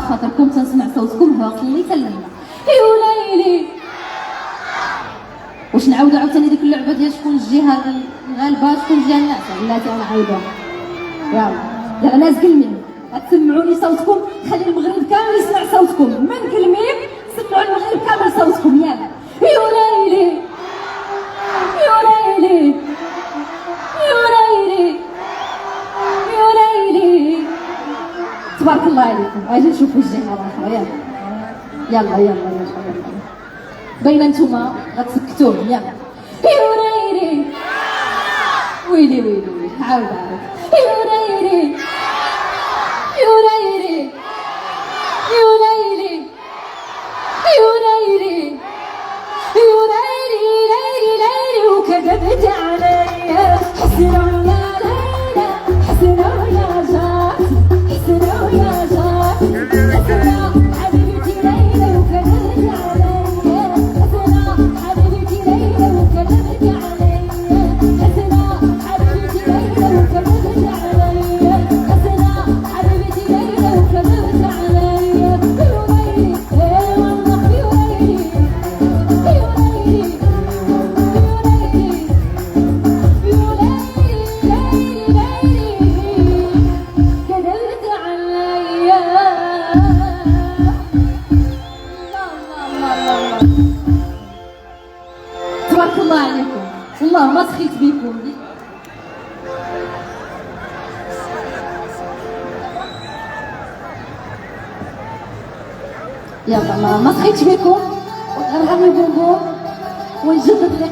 خاطركم تنسمع صوتكم باقي تلمع يا وليلي. واش نعاودو عاوتاني ديك اللعبه ديال شكون الجهه الغالبه شكون الجهه الناعسه؟ بلاتي غنعاودوها. يلا ناس قلمين غتسمعوني صوتكم، خلي المغرب كامل يسمع صوتكم من قلمين، سمعوا المغرب كامل صوتكم. يلا يا وليلي يا وليلي يا وليلي يا وليلي. تبارك الله عليكم. اجي نشوفوا الجهه الاخرى. يلا بين نتوما غتسكتوه. يلا يا وليلي ويلي عاود يا وليلي يا وليلي يا وليلي يا وليلي يا وليلي ليلي وكذبت عليا. حسنوا يا ليلى حسنوا يا جارتي حسنوا يا جارتي حسنوا حبيبتي ليلى وكذبت عليا. حسنوا حبيبتي ليلى وكذبت عليا. حسنوا حبيبتي ليلى وكذبت عليا. حسنوا حبيبتي ليلى وكذبت عليا. يا ويلي يا والله يا ويلي يا ويلي يا ويلي ليلي كذبت عليا. الله تبارك الله عليكم، والله ما سخيت بكم. يلا ما سخيتش بكم، غنغني بونبون ونجدد لك